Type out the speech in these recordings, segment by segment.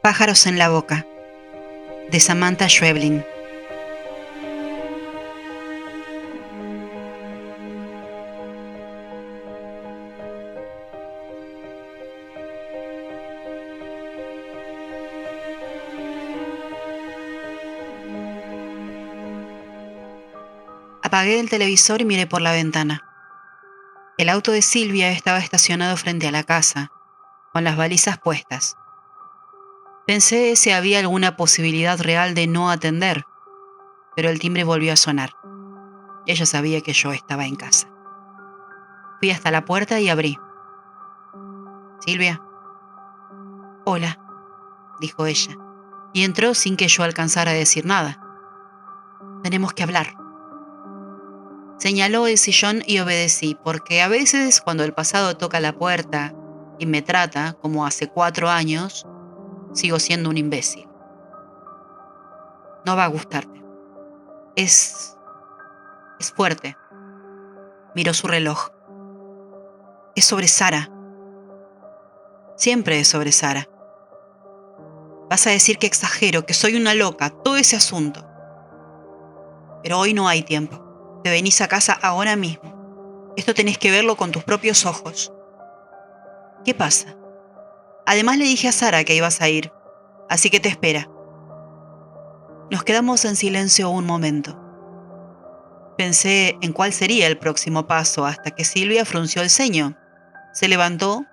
Pájaros en la boca, de Samantha Schweblin. Apagué el televisor y miré por la ventana. El auto de Silvia estaba estacionado frente a la casa, con las balizas puestas. Pensé si había alguna posibilidad real de no atender, pero el timbre volvió a sonar. Ella sabía que yo estaba en casa. Fui hasta la puerta y abrí. «Silvia». «Hola», dijo ella, y entró sin que yo alcanzara a decir nada. «Tenemos que hablar». Señaló el sillón y obedecí, porque a veces cuando el pasado toca la puerta y me trata como hace 4 años, sigo siendo un imbécil. «No va a gustarte. Es fuerte». Miró su reloj. «Es sobre Sara». «Siempre es sobre Sara». «Vas a decir que exagero, que soy una loca, todo ese asunto. Pero hoy no hay tiempo. Te venís a casa ahora mismo. Esto tenés que verlo con tus propios ojos». «¿Qué pasa? Además le dije a Sara que ibas a ir, así que te espera». Nos quedamos en silencio un momento. Pensé en cuál sería el próximo paso hasta que Silvia frunció el ceño, se levantó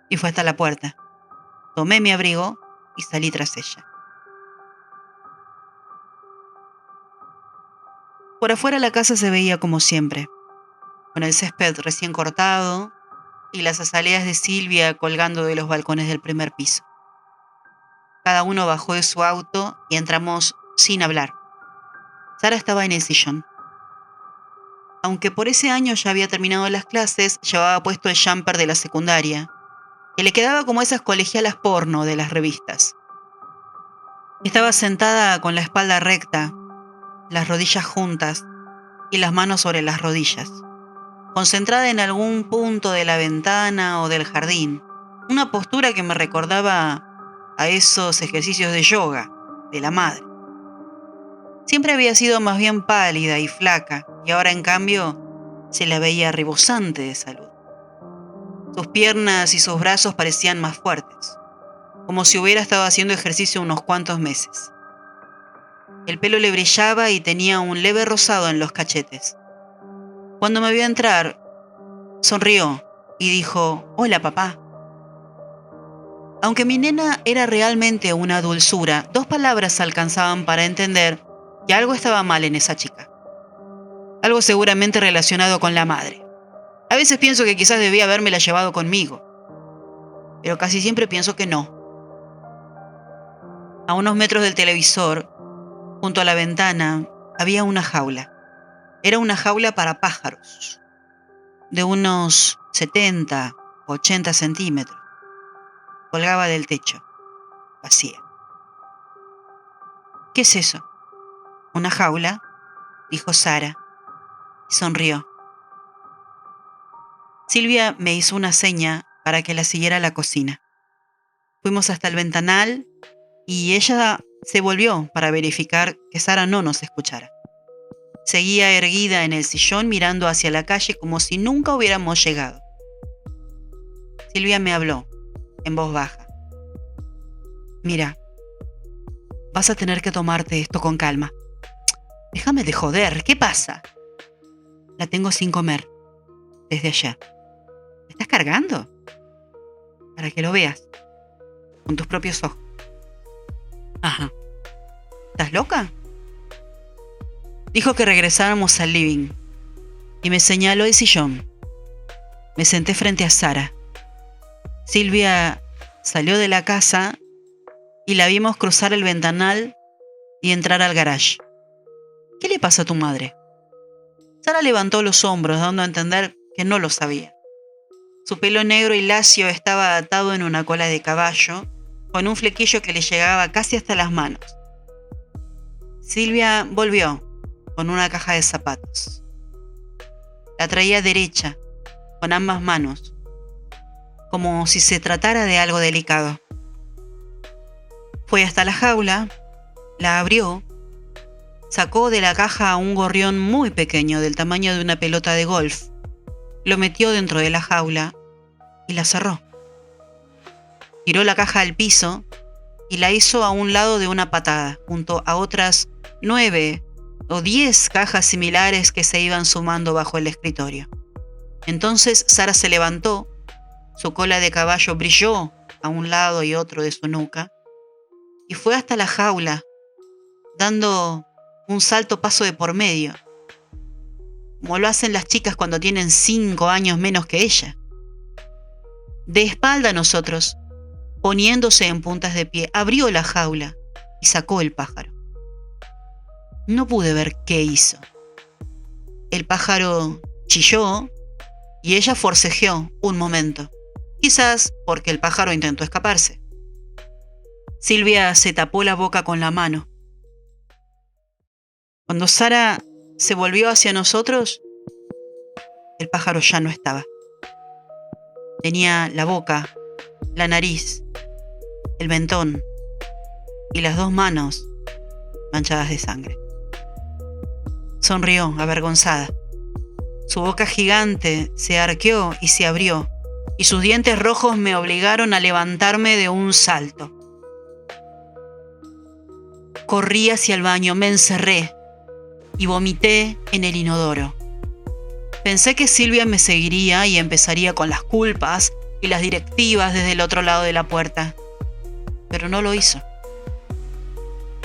y fue hasta la puerta. Tomé mi abrigo y salí tras ella. Por afuera la casa se veía como siempre, con el césped recién cortado y las azaleas de Silvia colgando de los balcones del primer piso. Cada uno bajó de su auto y entramos sin hablar. Sara estaba en el sillón. Aunque por ese año ya había terminado las clases, llevaba puesto el jumper de la secundaria, que le quedaba como esas colegialas porno de las revistas. Estaba sentada con la espalda recta, las rodillas juntas y las manos sobre las rodillas, concentrada en algún punto de la ventana o del jardín, una postura que me recordaba a esos ejercicios de yoga de la madre. Siempre había sido más bien pálida y flaca, y ahora en cambio se la veía rebosante de salud. Sus piernas y sus brazos parecían más fuertes, como si hubiera estado haciendo ejercicio unos cuantos meses. El pelo le brillaba y tenía un leve rosado en los cachetes. Cuando me vio entrar, sonrió y dijo: «Hola, papá». Aunque mi nena era realmente una dulzura, 2 palabras alcanzaban para entender que algo estaba mal en esa chica. Algo seguramente relacionado con la madre. A veces pienso que quizás debía habérmela llevado conmigo, pero casi siempre pienso que no. A unos metros del televisor, junto a la ventana, había una jaula. Era una jaula para pájaros, de unos 70 o 80 centímetros. Colgaba del techo, vacía. «¿Qué es eso?» «Una jaula», dijo Sara, y sonrió. Silvia me hizo una seña para que la siguiera a la cocina. Fuimos hasta el ventanal y ella se volvió para verificar que Sara no nos escuchara. Seguía erguida en el sillón mirando hacia la calle como si nunca hubiéramos llegado. Silvia me habló, en voz baja. «Mira, vas a tener que tomarte esto con calma». «Déjame de joder, ¿qué pasa?» «La tengo sin comer, desde ayer». «¿Me estás cargando?» «Para que lo veas, con tus propios ojos». «Ajá. ¿Estás loca?» Dijo que regresáramos al living y me señaló el sillón. Me senté frente a Sara. Silvia salió de la casa y la vimos cruzar el ventanal y entrar al garage. «¿Qué le pasa a tu madre?» Sara levantó los hombros, dando a entender que no lo sabía. Su pelo negro y lacio estaba atado en una cola de caballo, con un flequillo que le llegaba casi hasta las manos. Silvia volvió con una caja de zapatos. La traía derecha, con ambas manos, como si se tratara de algo delicado. Fue hasta la jaula, la abrió, sacó de la caja un gorrión muy pequeño del tamaño de una pelota de golf, lo metió dentro de la jaula y la cerró. Tiró la caja al piso y la hizo a un lado de una patada, junto a otras 9 o 10 cajas similares que se iban sumando bajo el escritorio. Entonces Sara se levantó, su cola de caballo brilló a un lado y otro de su nuca, y fue hasta la jaula, dando un salto paso de por medio, como lo hacen las chicas cuando tienen 5 años menos que ella. De espalda a nosotros, poniéndose en puntas de pie, abrió la jaula y sacó el pájaro. No pude ver qué hizo. El pájaro chilló y ella forcejeó un momento, quizás porque el pájaro intentó escaparse. Silvia se tapó la boca con la mano. Cuando Sara se volvió hacia nosotros, el pájaro ya no estaba. Tenía la boca, la nariz, el mentón y las 2 manos manchadas de sangre. Sonrió, avergonzada. Su boca gigante se arqueó y se abrió, y sus dientes rojos me obligaron a levantarme de un salto. Corrí hacia el baño, me encerré y vomité en el inodoro. Pensé que Silvia me seguiría y empezaría con las culpas y las directivas desde el otro lado de la puerta, pero no lo hizo.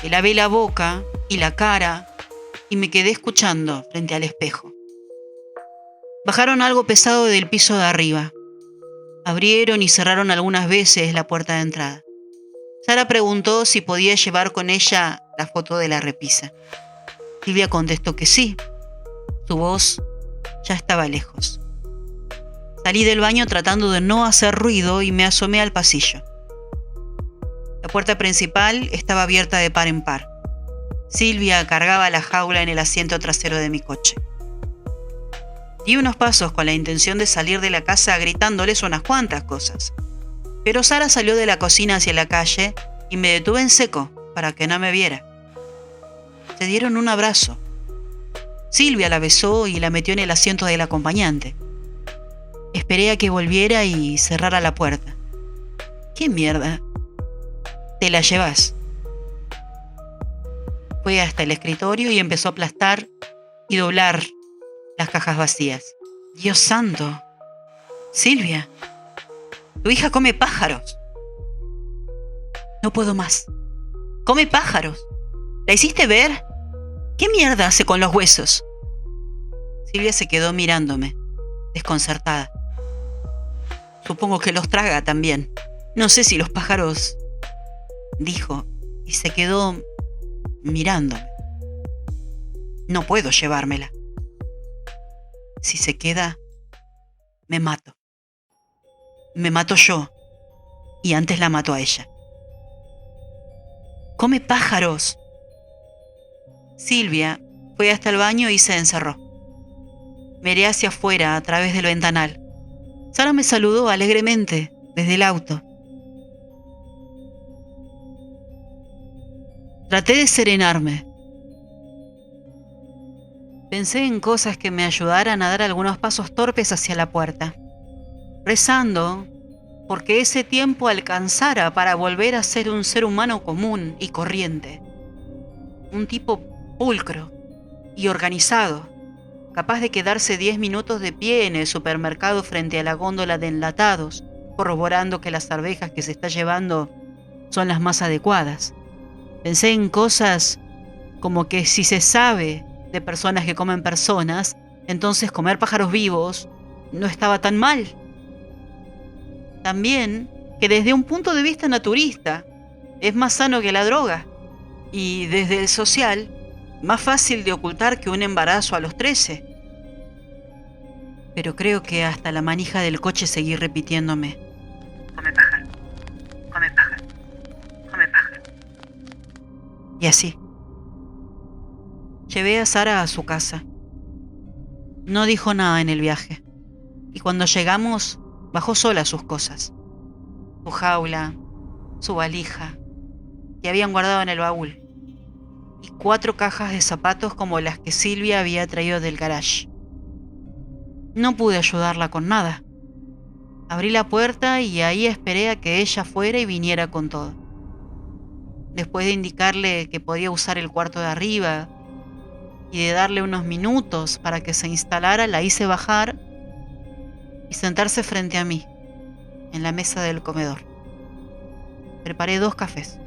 Le lavé la boca y la cara y me quedé escuchando frente al espejo. Bajaron algo pesado del piso de arriba. Abrieron y cerraron algunas veces la puerta de entrada. Sara preguntó si podía llevar con ella la foto de la repisa. Silvia contestó que sí. Su voz ya estaba lejos. Salí del baño tratando de no hacer ruido y me asomé al pasillo. La puerta principal estaba abierta de par en par. Silvia cargaba la jaula en el asiento trasero de mi coche. Di unos pasos con la intención de salir de la casa gritándoles unas cuantas cosas. Pero Sara salió de la cocina hacia la calle y me detuve en seco para que no me viera. Se dieron un abrazo. Silvia la besó y la metió en el asiento del acompañante. Esperé a que volviera y cerrara la puerta. ¿Qué mierda? Te la llevas. Fue hasta el escritorio y empezó a aplastar y doblar las cajas vacías. Dios santo. Silvia, tu hija come pájaros. No puedo más. Come pájaros. ¿La hiciste ver? ¿Qué mierda hace con los huesos? Silvia se quedó mirándome, desconcertada. Supongo que los traga también. No sé si los pájaros... dijo, y se quedó mirándome. No puedo llevármela. Si se queda, me mato. Me mato yo, y antes la mato a ella. ¡Come pájaros! Silvia fue hasta el baño y se encerró. Miré hacia afuera a través del ventanal. Sara me saludó alegremente desde el auto. Traté de serenarme. Pensé en cosas que me ayudaran a dar algunos pasos torpes hacia la puerta, rezando porque ese tiempo alcanzara para volver a ser un ser humano común y corriente, un tipo pulcro y organizado, capaz de quedarse 10 minutos de pie en el supermercado frente a la góndola de enlatados, corroborando que las arvejas que se está llevando son las más adecuadas. Pensé en cosas como que si se sabe de personas que comen personas, entonces comer pájaros vivos no estaba tan mal. También que desde un punto de vista naturista es más sano que la droga, y desde el social, más fácil de ocultar que un embarazo a los 13. Pero creo que hasta la manija del coche seguí repitiéndome: come pájaro, come pájaro, come pájaro. Y así. Llevé a Sara a su casa. No dijo nada en el viaje, y cuando llegamos, bajó sola sus cosas. Su jaula, su valija, que habían guardado en el baúl y 4 cajas de zapatos como las que Silvia había traído del garage. No pude ayudarla con nada. Abrí la puerta y ahí esperé a que ella fuera y viniera con todo. Después de indicarle que podía usar el cuarto de arriba y de darle unos minutos para que se instalara, la hice bajar y sentarse frente a mí, en la mesa del comedor. Preparé 2 cafés.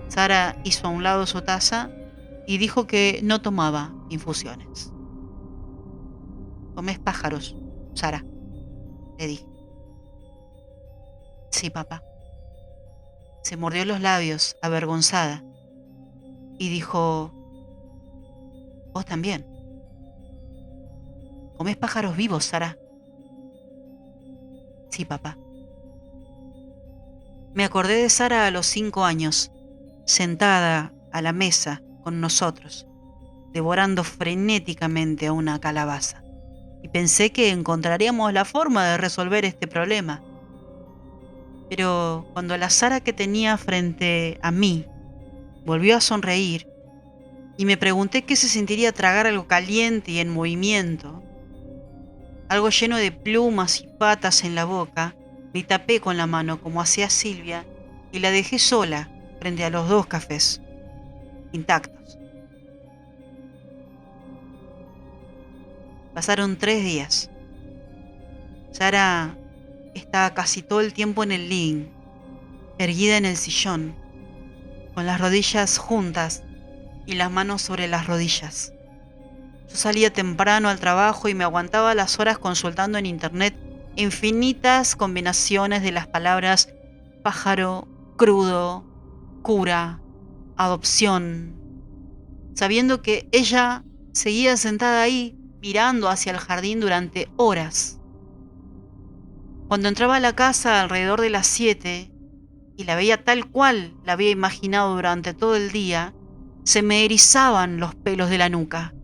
Sara hizo a un lado su taza y dijo que no tomaba infusiones. «Comés pájaros, Sara», le dije. «Sí, papá». Se mordió los labios, avergonzada, y dijo: «Vos también. Comés pájaros vivos, Sara». «Sí, papá». Me acordé de Sara a los 5 años, sentada a la mesa con nosotros, devorando frenéticamente a una calabaza, y pensé que encontraríamos la forma de resolver este problema. Pero cuando la Sara que tenía frente a mí volvió a sonreír y me pregunté qué se sentiría tragar algo caliente y en movimiento, algo lleno de plumas y patas en la boca, me tapé con la mano como hacía Silvia y la dejé sola frente a los 2 cafés, intactos. Pasaron 3 días. Sara estaba casi todo el tiempo en el living, erguida en el sillón, con las rodillas juntas y las manos sobre las rodillas. Yo salía temprano al trabajo y me aguantaba las horas consultando en internet infinitas combinaciones de las palabras pájaro, crudo, cura, adopción, sabiendo que ella seguía sentada ahí mirando hacia el jardín durante horas. Cuando entraba a la casa alrededor de las 7 y la veía tal cual la había imaginado durante todo el día, se me erizaban los pelos de la nuca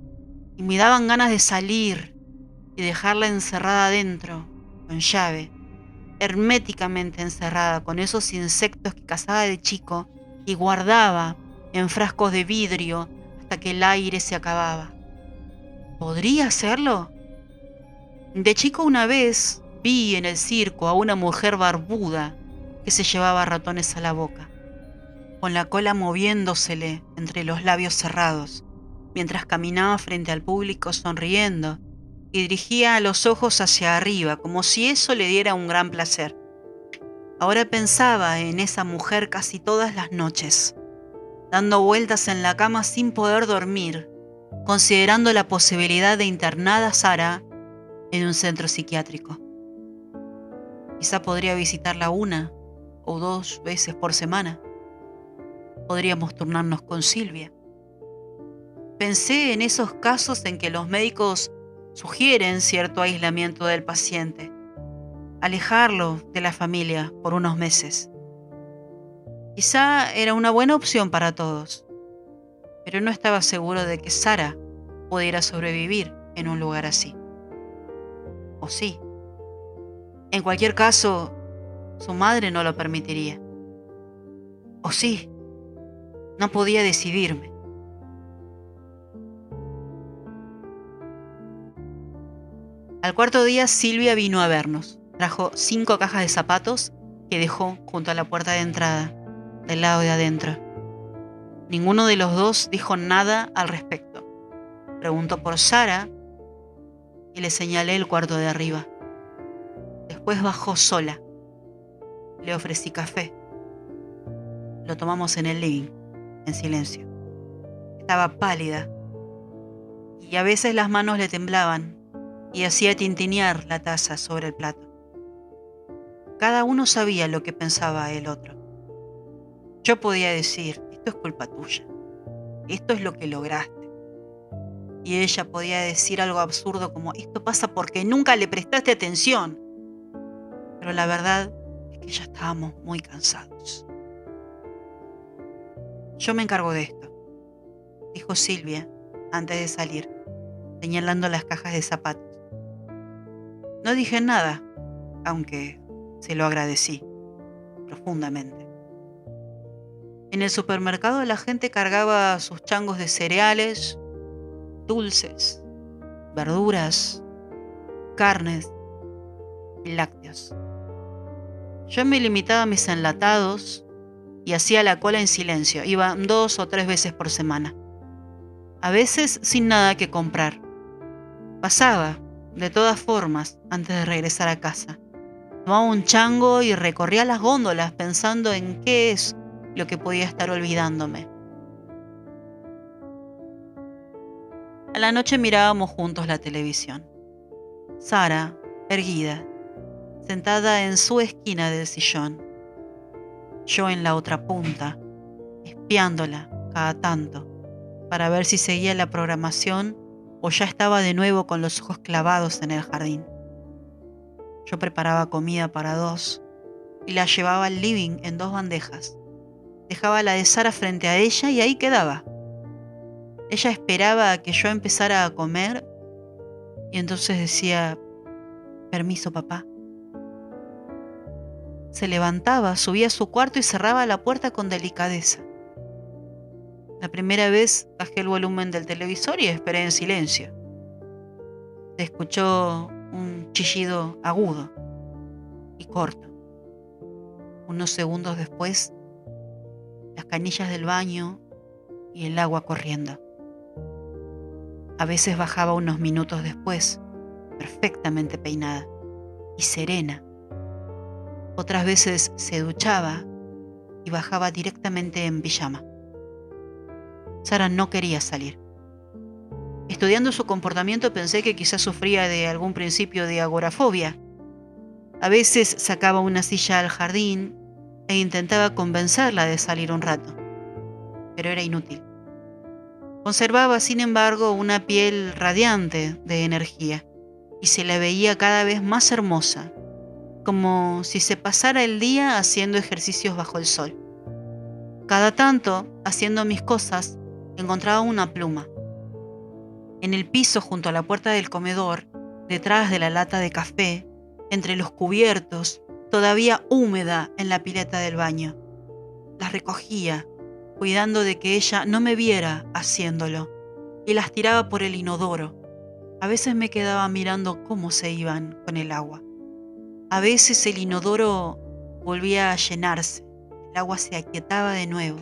y me daban ganas de salir y dejarla encerrada adentro, con llave, herméticamente encerrada, con esos insectos que cazaba de chico y guardaba en frascos de vidrio hasta que el aire se acababa. ¿Podría hacerlo? De chico una vez vi en el circo a una mujer barbuda que se llevaba ratones a la boca, con la cola moviéndosele entre los labios cerrados, mientras caminaba frente al público sonriendo y dirigía los ojos hacia arriba, como si eso le diera un gran placer. Ahora pensaba en esa mujer casi todas las noches, dando vueltas en la cama sin poder dormir, considerando la posibilidad de internar a Sara en un centro psiquiátrico. Quizá podría visitarla 1 o 2 veces por semana. Podríamos turnarnos con Silvia. Pensé en esos casos en que los médicos sugieren cierto aislamiento del paciente, alejarlo de la familia por unos meses. Quizá era una buena opción para todos, pero no estaba seguro de que Sara pudiera sobrevivir en un lugar así. ¿O sí? En cualquier caso, su madre no lo permitiría. ¿O sí? No podía decidirme. Al cuarto día Silvia vino a vernos. Trajo 5 cajas de zapatos que dejó junto a la puerta de entrada, del lado de adentro. Ninguno de los 2 dijo nada al respecto. Preguntó por Sara y le señalé el cuarto de arriba. Después bajó sola. Le ofrecí café. Lo tomamos en el living, en silencio. Estaba pálida y a veces las manos le temblaban y hacía tintinear la taza sobre el plato. Cada uno sabía lo que pensaba el otro. Yo podía decir: esto es culpa tuya, esto es lo que lograste. Y ella podía decir algo absurdo como: esto pasa porque nunca le prestaste atención. Pero la verdad es que ya estábamos muy cansados. Yo me encargo de esto, dijo Silvia antes de salir, señalando las cajas de zapatos. No dije nada, aunque se lo agradecí profundamente. En el supermercado la gente cargaba sus changos de cereales, dulces, verduras, carnes y lácteos. Yo me limitaba a mis enlatados y hacía la cola en silencio. Iba 2 o 3 veces por semana. A veces sin nada que comprar. Pasaba, de todas formas, antes de regresar a casa. Tomaba un chango y recorría las góndolas pensando en qué es lo que podía estar olvidándome. A la noche mirábamos juntos la televisión. Sara, erguida, sentada en su esquina del sillón. Yo en la otra punta, espiándola cada tanto, para ver si seguía la programación o ya estaba de nuevo con los ojos clavados en el jardín. Yo preparaba comida para 2 y la llevaba al living en 2 bandejas. Dejaba la de Sara frente a ella y ahí quedaba. Ella esperaba a que yo empezara a comer y entonces decía, permiso, papá. Se levantaba, subía a su cuarto y cerraba la puerta con delicadeza. La primera vez bajé el volumen del televisor y esperé en silencio. Se escuchó un chillido agudo y corto. Unos segundos después, las canillas del baño y el agua corriendo. A veces bajaba unos minutos después, perfectamente peinada y serena. Otras veces se duchaba y bajaba directamente en pijama. Sara no quería salir. Estudiando su comportamiento pensé que quizás sufría de algún principio de agorafobia. A veces sacaba una silla al jardín e intentaba convencerla de salir un rato, pero era inútil. Conservaba, sin embargo, una piel radiante de energía y se la veía cada vez más hermosa, como si se pasara el día haciendo ejercicios bajo el sol. Cada tanto, haciendo mis cosas, encontraba una pluma. En el piso junto a la puerta del comedor, detrás de la lata de café, entre los cubiertos, todavía húmeda en la pileta del baño. Las recogía, cuidando de que ella no me viera haciéndolo, y las tiraba por el inodoro. A veces me quedaba mirando cómo se iban con el agua. A veces el inodoro volvía a llenarse, el agua se aquietaba de nuevo.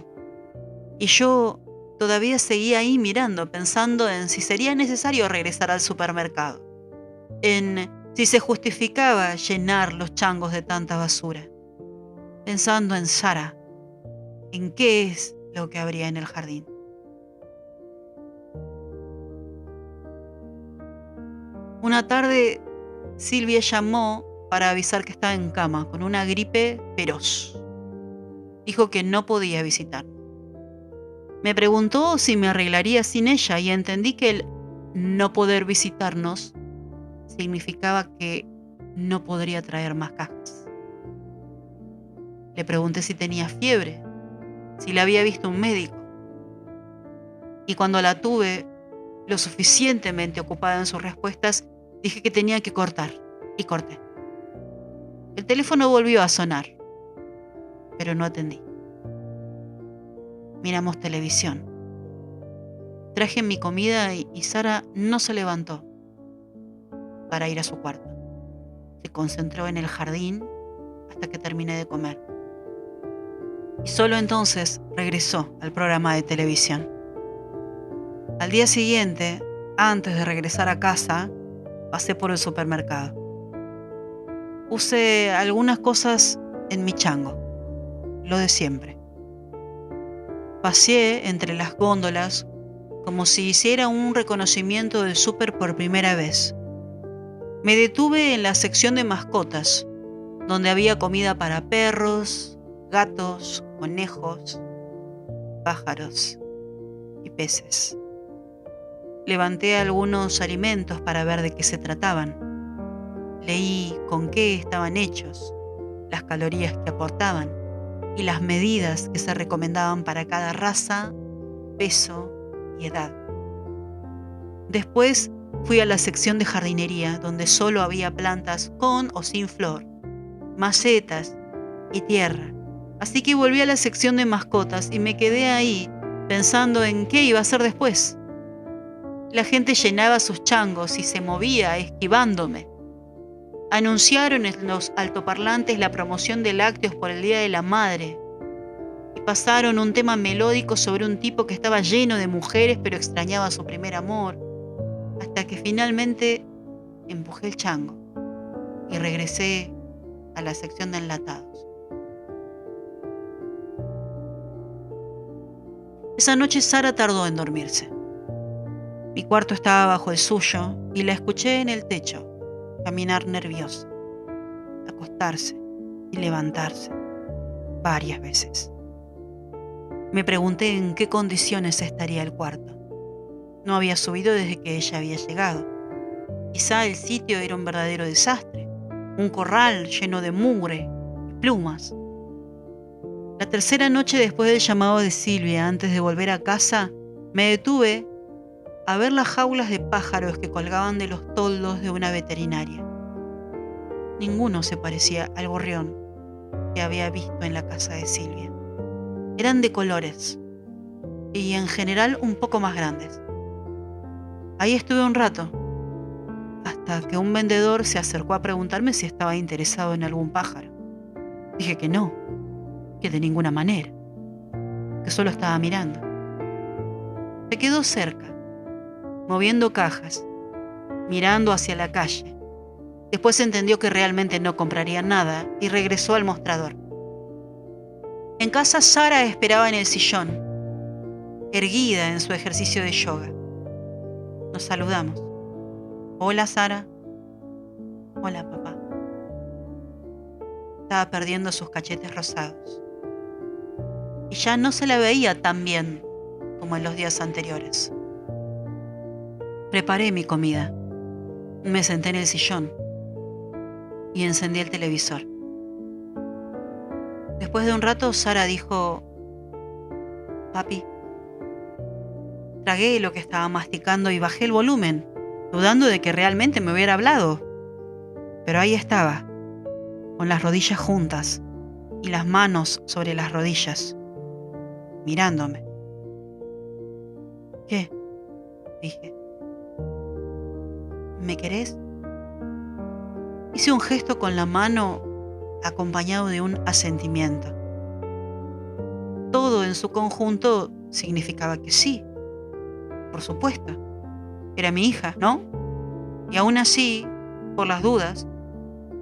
Y yo todavía seguía ahí mirando, pensando en si sería necesario regresar al supermercado, en si se justificaba llenar los changos de tanta basura, pensando en Sara, en qué es lo que habría en el jardín. Una tarde, Silvia llamó para avisar que estaba en cama con una gripe feroz. Dijo que no podía visitarme. Me preguntó si me arreglaría sin ella y entendí que el no poder visitarnos significaba que no podría traer más cajas. Le pregunté si tenía fiebre, si la había visto un médico. Y cuando la tuve lo suficientemente ocupada en sus respuestas, dije que tenía que cortar, y corté. El teléfono volvió a sonar, pero no atendí. Miramos televisión. Traje mi comida y Sara no se levantó para ir a su cuarto. Se concentró en el jardín hasta que terminé de comer. Y solo entonces regresó al programa de televisión. Al día siguiente, antes de regresar a casa, pasé por el supermercado. Puse algunas cosas en mi chango, lo de siempre. Paseé entre las góndolas como si hiciera un reconocimiento del súper por primera vez. Me detuve en la sección de mascotas, donde había comida para perros, gatos, conejos, pájaros y peces. Levanté algunos alimentos para ver de qué se trataban. Leí con qué estaban hechos, las calorías que aportaban y las medidas que se recomendaban para cada raza, peso y edad. Después fui a la sección de jardinería, donde solo había plantas con o sin flor, macetas y tierra, Así que volví a la sección de mascotas y me quedé ahí pensando en qué iba a hacer después. La gente llenaba sus changos y se movía esquivándome. Anunciaron en los altoparlantes la promoción de lácteos por el Día de la Madre y pasaron un tema melódico sobre un tipo que estaba lleno de mujeres pero extrañaba a su primer amor, hasta que finalmente empujé el chango y regresé a la sección de enlatados. Esa noche Sara tardó en dormirse. Mi cuarto estaba bajo el suyo y la escuché en el techo, caminar nerviosa, acostarse y levantarse varias veces. Me pregunté en qué condiciones estaría el cuarto. No había subido desde que ella había llegado. Quizá el sitio era un verdadero desastre, un corral lleno de mugre y plumas. La tercera noche después del llamado de Silvia, antes de volver a casa, me detuve a ver las jaulas de pájaros que colgaban de los toldos de una veterinaria. Ninguno se parecía al gorrión que había visto en la casa de Silvia. Eran de colores y en general un poco más grandes. Ahí estuve un rato, hasta que un vendedor se acercó a preguntarme si estaba interesado en algún pájaro. Dije que no, que de ninguna manera, que solo estaba mirando. Se quedó cerca, moviendo cajas, mirando hacia la calle. Después entendió que realmente no compraría nada y regresó al mostrador. En casa Sara esperaba en el sillón, erguida en su ejercicio de yoga. Nos saludamos. Hola, Sara. Hola, papá. Estaba perdiendo sus cachetes rosados. Y ya no se la veía tan bien como en los días anteriores. Preparé mi comida. Me senté en el sillón y encendí el televisor. Después de un rato, Sara dijo: Papi. Tragué lo que estaba masticando y bajé el volumen, dudando de que realmente me hubiera hablado. Pero ahí estaba, con las rodillas juntas y las manos sobre las rodillas, mirándome. ¿Qué? Dije. ¿Me querés? Hice un gesto con la mano acompañado de un asentimiento. Todo en su conjunto significaba que sí, por supuesto. Era mi hija, ¿no? Y aún así, por las dudas,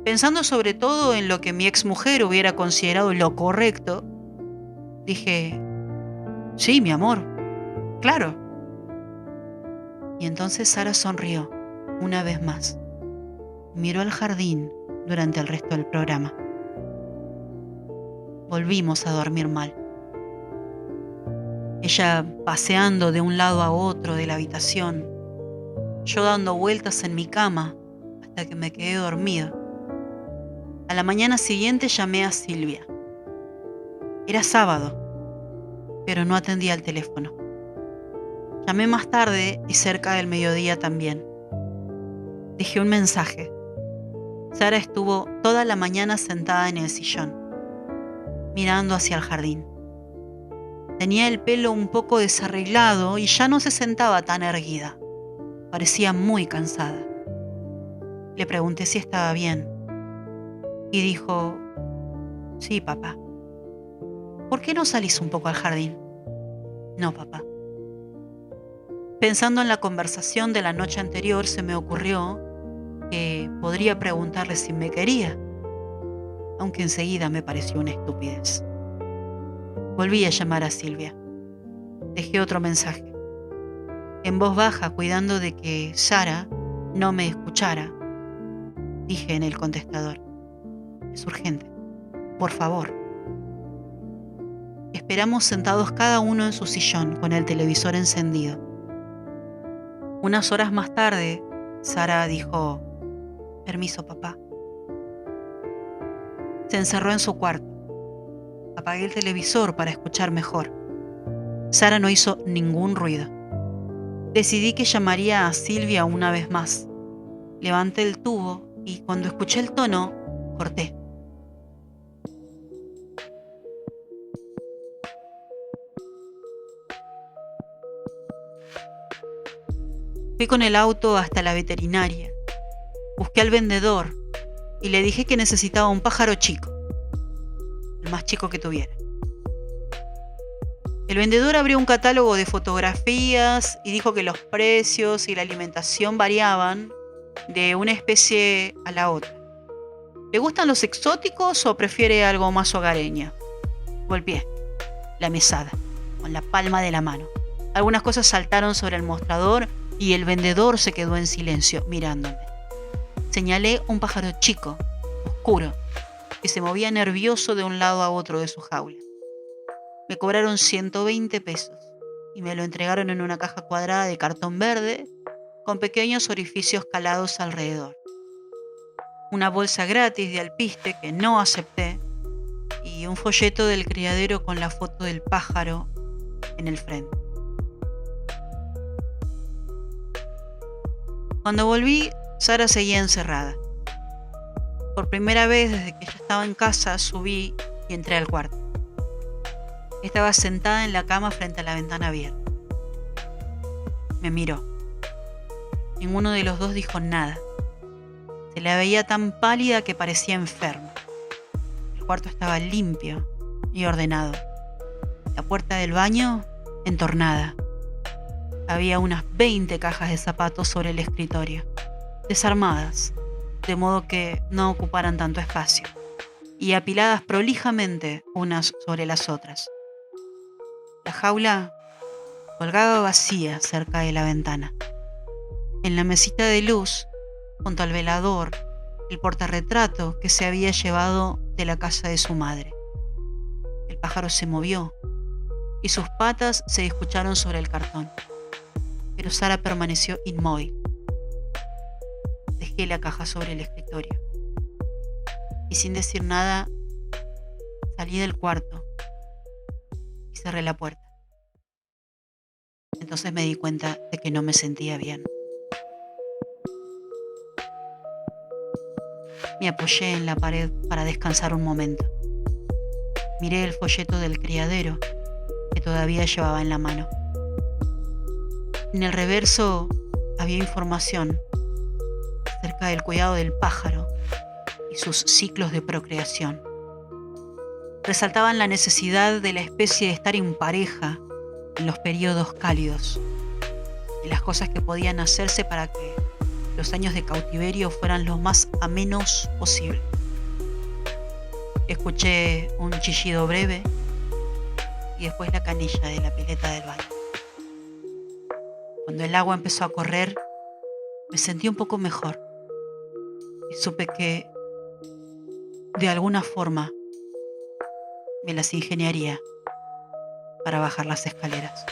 pensando sobre todo en lo que mi exmujer hubiera considerado lo correcto, dije: sí, mi amor, claro. Y entonces Sara sonrió una vez más. Miró al jardín durante el resto del programa. Volvimos a dormir mal. Ella paseando de un lado a otro de la habitación, yo dando vueltas en mi cama hasta que me quedé dormido. A la mañana siguiente llamé a Silvia. Era sábado, pero no atendía el teléfono. Llamé más tarde y cerca del mediodía también. Dejé un mensaje. Sara estuvo toda la mañana sentada en el sillón, mirando hacia el jardín. Tenía el pelo un poco desarreglado y ya no se sentaba tan erguida. Parecía muy cansada. Le pregunté si estaba bien y dijo: sí, papá. ¿Por qué no salís un poco al jardín? No, papá. Pensando en la conversación de la noche anterior, se me ocurrió que podría preguntarle si me quería, aunque enseguida me pareció una estupidez. Volví a llamar a Silvia. Dejé otro mensaje. En voz baja, cuidando de que Sara no me escuchara, dije en el contestador: es urgente, por favor. Esperamos sentados cada uno en su sillón con el televisor encendido. Unas horas más tarde, Sara dijo: permiso, papá. Se encerró en su cuarto. Apagué el televisor para escuchar mejor. Sara no hizo ningún ruido. Decidí que llamaría a Silvia una vez más. Levanté el tubo y cuando escuché el tono, corté. Fui con el auto hasta la veterinaria. Busqué al vendedor y le dije que necesitaba un pájaro chico, el más chico que tuviera. El vendedor abrió un catálogo de fotografías y dijo que los precios y la alimentación variaban de una especie a la otra. ¿Le gustan los exóticos o prefiere algo más hogareño? Golpeé la mesada con la palma de la mano. Algunas cosas saltaron sobre el mostrador y el vendedor se quedó en silencio mirándome. Señalé un pájaro chico, oscuro, que se movía nervioso de un lado a otro de su jaula. Me cobraron 120 pesos y me lo entregaron en una caja cuadrada de cartón verde con pequeños orificios calados alrededor. Una bolsa gratis de alpiste que no acepté y un folleto del criadero con la foto del pájaro en el frente. Cuando volví, Sara seguía encerrada. Por primera vez desde que yo estaba en casa, subí y entré al cuarto. Estaba sentada en la cama frente a la ventana abierta. Me miró. Ninguno de los dos dijo nada. Se la veía tan pálida que parecía enferma. El cuarto estaba limpio y ordenado. La puerta del baño, entornada. Había unas 20 cajas de zapatos sobre el escritorio, desarmadas, de modo que no ocuparan tanto espacio, y apiladas prolijamente unas sobre las otras. La jaula colgaba vacía cerca de la ventana. En la mesita de luz, junto al velador, el portarretrato que se había llevado de la casa de su madre. El pájaro se movió y sus patas se escucharon sobre el cartón, pero Sara permaneció inmóvil. Dejé la caja sobre el escritorio y sin decir nada salí del cuarto y cerré la puerta. Entonces me di cuenta de que no me sentía bien. Me apoyé en la pared para descansar un momento. Miré el folleto del criadero que todavía llevaba en la mano. En el reverso había información acerca del cuidado del pájaro y sus ciclos de procreación. Resaltaban la necesidad de la especie de estar en pareja en los periodos cálidos y las cosas que podían hacerse para que los años de cautiverio fueran lo más amenos posible. Escuché un chillido breve y después la canilla de la pileta del baño. Cuando el agua empezó a correr, me sentí un poco mejor y supe que, de alguna forma, me las ingeniaría para bajar las escaleras.